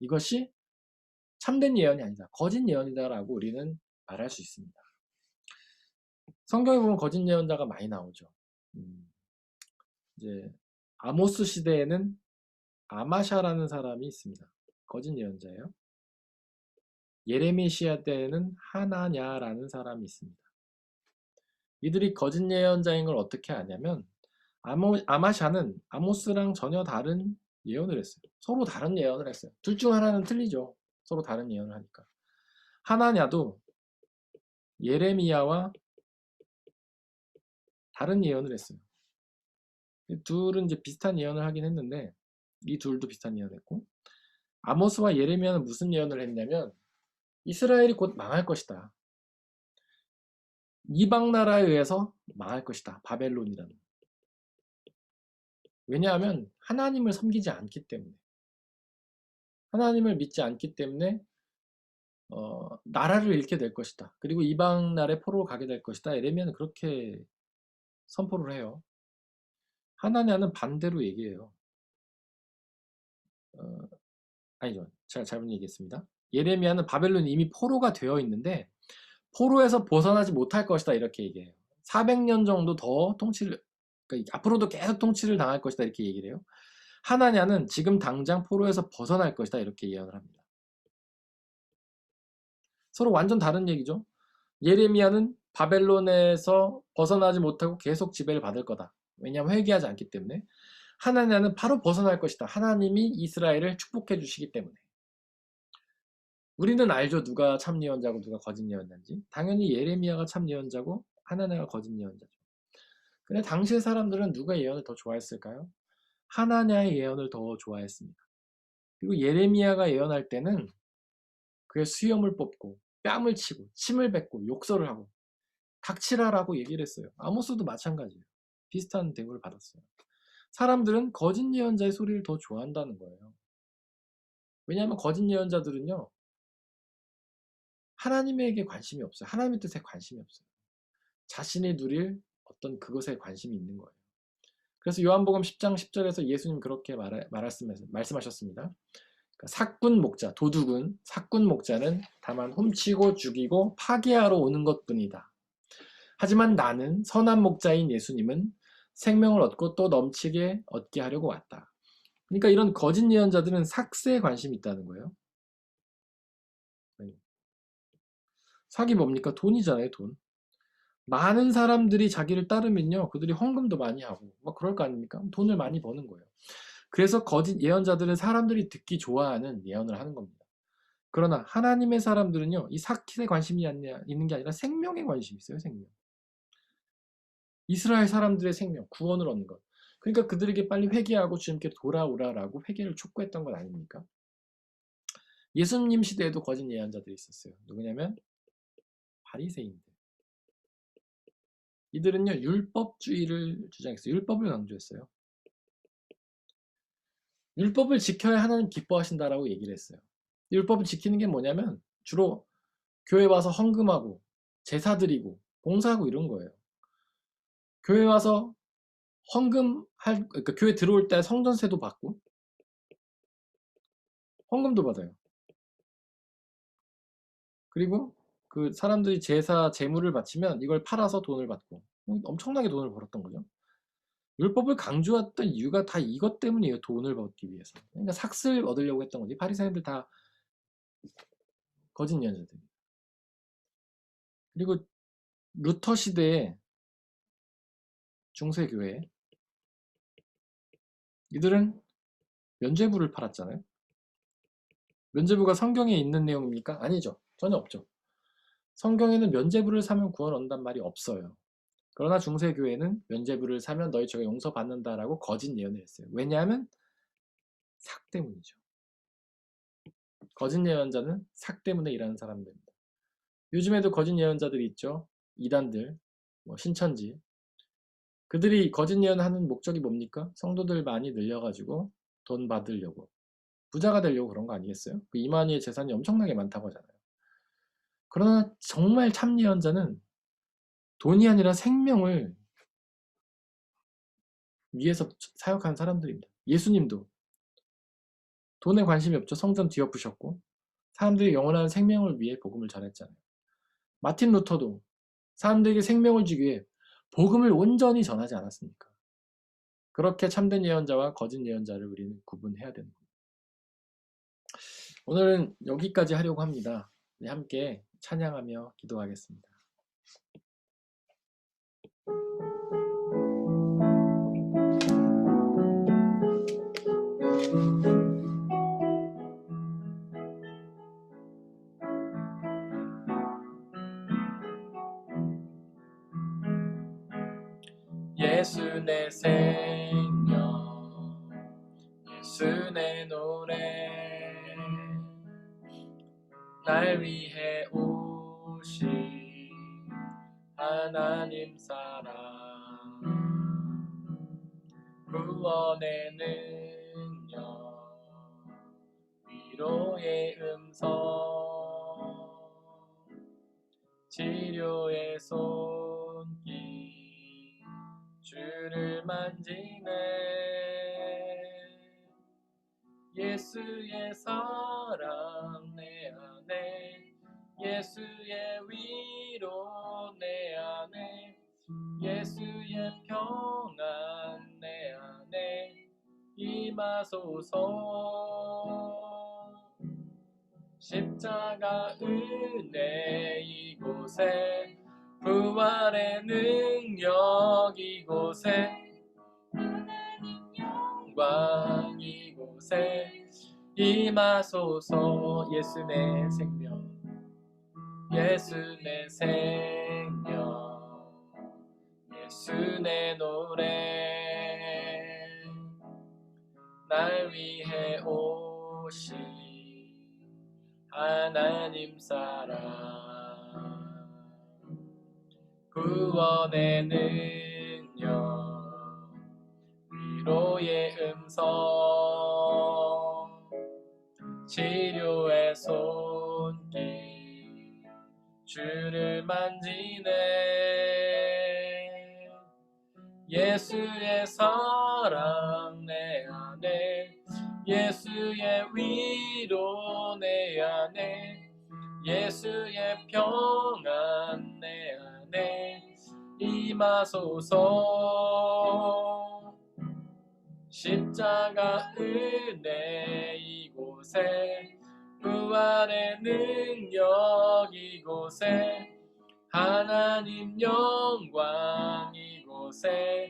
이것이 참된 예언이 아니다. 거짓 예언이다라고 우리는 말할 수 있습니다. 성경에 보면 거짓 예언자가 많이 나오죠. 이제 아모스 시대에는 아마샤라는 사람이 있습니다. 거짓 예언자예요. 예레미시아 때에는 하나냐라는 사람이 있습니다. 이들이 거짓 예언자인 걸 어떻게 아냐면 아마샤는 아모스랑 전혀 다른 예언을 했어요. 서로 다른 예언을 했어요. 둘 중 하나는 틀리죠. 서로 다른 예언을 하니까. 하나냐도 예레미야와 다른 예언을 했어요. 둘은 이제 비슷한 예언을 하긴 했는데 이 둘도 비슷한 예언을 했고, 아모스와 예레미야는 무슨 예언을 했냐면 이스라엘이 곧 망할 것이다. 이방 나라에 의해서 망할 것이다. 바벨론이라는. 왜냐하면 하나님을 섬기지 않기 때문에, 하나님을 믿지 않기 때문에 나라를 잃게 될 것이다. 그리고 이방 나라에 포로로 가게 될 것이다. 예레미야는 그렇게 선포를 해요. 하나냐는 반대로 얘기해요. 아니죠. 제가 잘못 얘기했습니다. 예레미야는 바벨론이 이미 포로가 되어 있는데 포로에서 벗어나지 못할 것이다 이렇게 얘기해요. 400년 정도 더 통치를, 그러니까 앞으로도 계속 통치를 당할 것이다 이렇게 얘기를 해요. 하나냐는 지금 당장 포로에서 벗어날 것이다 이렇게 예언을 합니다. 서로 완전 다른 얘기죠. 예레미야는 바벨론에서 벗어나지 못하고 계속 지배를 받을 거다. 왜냐하면 회개하지 않기 때문에. 하나냐는 바로 벗어날 것이다. 하나님이 이스라엘을 축복해 주시기 때문에. 우리는 알죠. 누가 참 예언자고 누가 거짓 예언자인지. 당연히 예레미야가 참 예언자고 하나냐가 거짓 예언자죠. 근데 당시의 사람들은 누가 예언을 더 좋아했을까요? 하나냐의 예언을 더 좋아했습니다. 그리고 예레미야가 예언할 때는 그의 수염을 뽑고 뺨을 치고 침을 뱉고 욕설을 하고 닥치라라고 얘기를 했어요. 아모스도 마찬가지예요. 비슷한 대우를 받았어요. 사람들은 거짓 예언자의 소리를 더 좋아한다는 거예요. 왜냐하면 거짓 예언자들은요, 하나님에게 관심이 없어요. 하나님의 뜻에 관심이 없어요. 자신이 누릴 어떤 그것에 관심이 있는 거예요. 그래서 요한복음 10장 10절에서 예수님 그렇게 말씀하셨습니다. 그러니까 사꾼 목자, 도둑은 사꾼 목자는 다만 훔치고 죽이고 파괴하러 오는 것뿐이다. 하지만 나는 선한 목자인 예수님은 생명을 얻고 또 넘치게 얻게 하려고 왔다. 그러니까 이런 거짓 예언자들은 삭세에 관심이 있다는 거예요. 삭이 뭡니까? 돈이잖아요, 돈. 많은 사람들이 자기를 따르면요, 그들이 헌금도 많이 하고 막 그럴 거 아닙니까? 돈을 많이 버는 거예요. 그래서 거짓 예언자들은 사람들이 듣기 좋아하는 예언을 하는 겁니다. 그러나 하나님의 사람들은요, 이 삭kit에 관심이 있는 게 아니라 생명에 관심이 있어요. 생명. 이스라엘 사람들의 생명, 구원을 얻는 것. 그러니까 그들에게 빨리 회개하고 주님께 돌아오라라고 회개를 촉구했던 것 아닙니까? 예수님 시대에도 거짓 예언자들이 있었어요. 누구냐면 바리새인들. 이들은요, 율법주의를 주장했어요. 율법을 강조했어요. 율법을 지켜야 하나님 기뻐하신다라고 얘기를 했어요. 율법을 지키는 게 뭐냐면 주로 교회 와서 헌금하고 제사 드리고 봉사하고 이런 거예요. 교회 와서 그러니까 교회 들어올 때 성전세도 받고 헌금도 받아요. 그리고 그 사람들이 제사 제물을 바치면 이걸 팔아서 돈을 받고 엄청나게 돈을 벌었던 거죠. 율법을 강조했던 이유가 다 이것 때문이에요. 돈을 벌기 위해서. 그러니까 삭슬 얻으려고 했던 거지. 바리새인들 다 거짓 예언자들. 그리고 루터 시대에 중세교회 이들은 면죄부를 팔았잖아요. 면죄부가 성경에 있는 내용입니까? 아니죠. 전혀 없죠. 성경에는 면죄부를 사면 구원 얻는단 말이 없어요. 그러나 중세교회는 면죄부를 사면 너희 죄가 용서받는다라고 거짓 예언을 했어요. 왜냐하면 삭 때문이죠. 거짓 예언자는 삭 때문에 일하는 사람들입니다. 요즘에도 거짓 예언자들이 있죠. 이단들, 신천지. 그들이 거짓 예언하는 목적이 뭡니까? 성도들 많이 늘려가지고 돈 받으려고. 부자가 되려고 그런 거 아니겠어요? 그 이만희의 재산이 엄청나게 많다고 하잖아요. 그러나 정말 참 예언자는 돈이 아니라 생명을 위해서 사역하는 사람들입니다. 예수님도 돈에 관심이 없죠. 성전 뒤엎으셨고 사람들이 영원한 생명을 위해 복음을 전했잖아요. 마틴 루터도 사람들에게 생명을 주기 위해 복음을 온전히 전하지 않았습니까? 그렇게 참된 예언자와 거짓 예언자를 우리는 구분해야 되는 겁니다. 오늘은 여기까지 하려고 합니다. 네, 함께 찬양하며 기도하겠습니다. 예수 내 생명, 예수 내 노래, 날 위해 오신 하나님 사랑, 구원의 능력, 위로의 음성, 치료의 손길, 주를 만지네. 예수의 사랑 내 안에, 예수의 위로 내 안에, 예수의 평안 내 안에 임하소서. 십자가 은혜 이곳에, 부활의 능력 이곳에, 하나님 영광 이곳에 임하소서. 예수 내 생명, 예수 내 생명, 예수 내 노래, 날 위해 오신 하나님 사랑, 구원의 능력, 위로의 음성, 치료의 손길, 주를 만지네. 예수의 사랑 내 안에, 예수의 위로 내 안에, 예수의 평안 내 안에 임하소서. 십자가 은혜 이곳에, 부활의 능력 이곳에, 하나님 영광 이곳에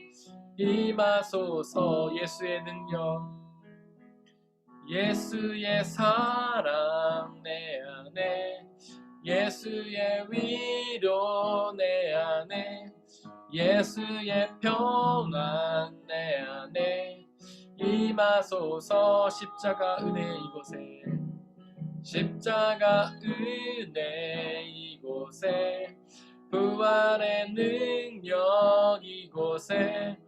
임하소서. 예수의 능력, 예수의 사랑 내 안에, 예수의 위로 내 안에, 예수의 평안 내 안에 임하소서. 십자가 은혜 이곳에, 십자가 은혜 이곳에, 부활의 능력 이곳에,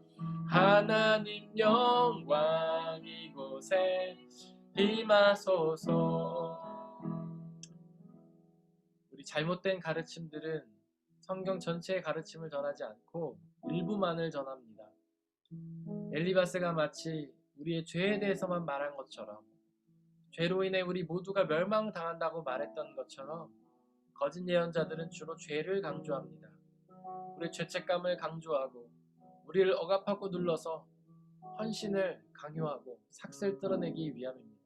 하나님 영광 이곳에 임하소서. 우리 잘못된 가르침들은 성경 전체의 가르침을 전하지 않고 일부만을 전합니다. 엘리바스가 마치 우리의 죄에 대해서만 말한 것처럼, 죄로 인해 우리 모두가 멸망당한다고 말했던 것처럼, 거짓 예언자들은 주로 죄를 강조합니다. 우리의 죄책감을 강조하고, 우리를 억압하고 눌러서 헌신을 강요하고 삭슬 떨어내기 위함입니다.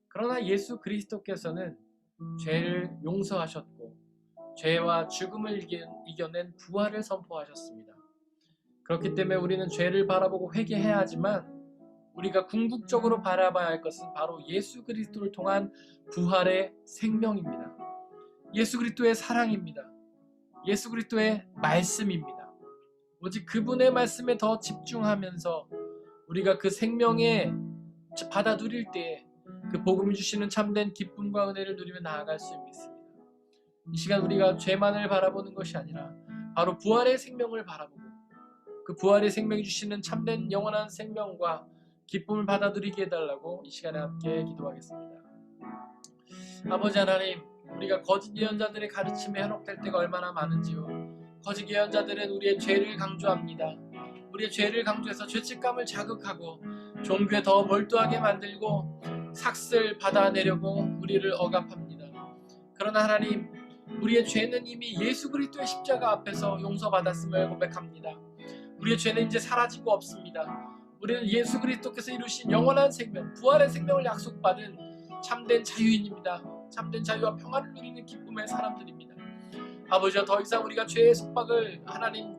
그러나 예수 그리스도께서는 죄를 용서하셨고, 죄와 죽음을 이겨낸 부활을 선포하셨습니다. 그렇기 때문에 우리는 죄를 바라보고 회개해야 하지만, 우리가 궁극적으로 바라봐야 할 것은 바로 예수 그리스도를 통한 부활의 생명입니다. 예수 그리스도의 사랑입니다. 예수 그리스도의 말씀입니다. 오직 그분의 말씀에 더 집중하면서 우리가 그 생명에 받아 누릴 때에 그 복음을 주시는 참된 기쁨과 은혜를 누리며 나아갈 수 있습니다. 이 시간 우리가 죄만을 바라보는 것이 아니라 바로 부활의 생명을 바라보고, 그 부활의 생명이 주시는 참된 영원한 생명과 기쁨을 받아 누리게 해달라고 이 시간에 함께 기도하겠습니다. 아버지 하나님, 우리가 거짓 예언자들의 가르침에 현혹될 때가 얼마나 많은지요. 거짓 예언자들은 우리의 죄를 강조합니다. 우리의 죄를 강조해서 죄책감을 자극하고 종교에 더 몰두하게 만들고 삭슬 받아내려고 우리를 억압합니다. 그러나 하나님, 우리의 죄는 이미 예수 그리스도의 십자가 앞에서 용서받았음을 고백합니다. 우리의 죄는 이제 사라지고 없습니다. 우리는 예수 그리스도께서 이루신 영원한 생명, 부활의 생명을 약속받은 참된 자유인입니다. 참된 자유와 평안을 누리는 기쁨의 사람들입니다. 아버지여, 더 이상 우리가 죄의 속박을, 하나님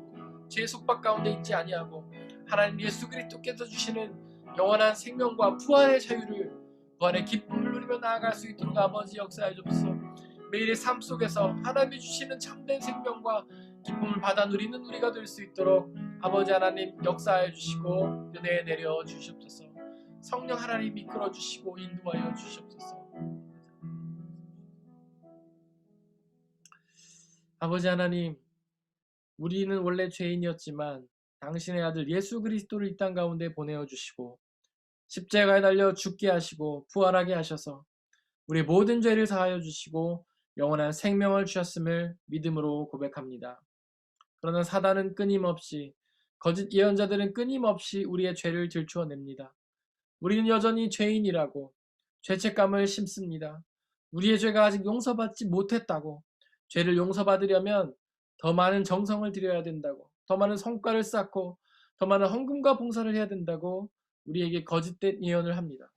죄의 속박 가운데 있지 아니하고 하나님 예수 그리스도께서 주시는 영원한 생명과 부활의 자유를, 부활의 기쁨을 누리며 나아갈 수 있도록 아버지 역사해 주옵소서. 매일의 삶 속에서 하나님이 주시는 참된 생명과 기쁨을 받아 누리는 우리가 될 수 있도록 아버지 하나님 역사해 주시고 은혜 내려 주시옵소서. 성령 하나님 이끌어 주시고 인도하여 주시옵소서. 아버지 하나님, 우리는 원래 죄인이었지만 당신의 아들 예수 그리스도를 이 땅 가운데 보내어 주시고 십자가에 달려 죽게 하시고 부활하게 하셔서 우리 모든 죄를 사하여 주시고 영원한 생명을 주셨음을 믿음으로 고백합니다. 그러나 사단은 끊임없이, 거짓 예언자들은 끊임없이 우리의 죄를 들추어냅니다. 우리는 여전히 죄인이라고 죄책감을 심습니다. 우리의 죄가 아직 용서받지 못했다고, 죄를 용서받으려면 더 많은 정성을 들여야 된다고, 더 많은 성과를 쌓고 더 많은 헌금과 봉사를 해야 된다고 우리에게 거짓된 예언을 합니다.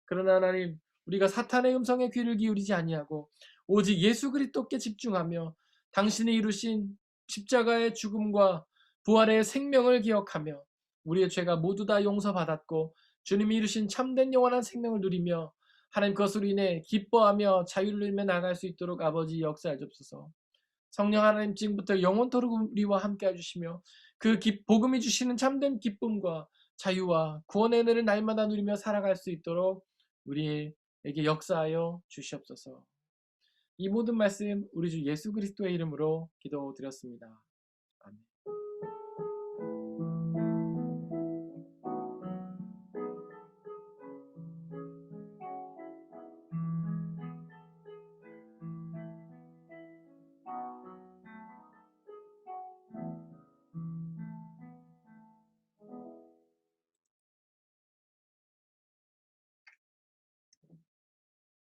그러나 하나님, 우리가 사탄의 음성에 귀를 기울이지 아니하고 오직 예수 그리스도께 집중하며 당신이 이루신 십자가의 죽음과 부활의 생명을 기억하며 우리의 죄가 모두 다 용서받았고 주님이 이루신 참된 영원한 생명을 누리며 하나님 그것으로 인해 기뻐하며 자유를 누리며 나갈 수 있도록 아버지 역사해 주옵소서. 성령 하나님 지금부터 영원토록 우리와 함께 해주시며 그 복음이 주시는 참된 기쁨과 자유와 구원의 은혜를 날마다 누리며 살아갈 수 있도록 우리에게 역사하여 주시옵소서. 이 모든 말씀 우리 주 예수 그리스도의 이름으로 기도드렸습니다.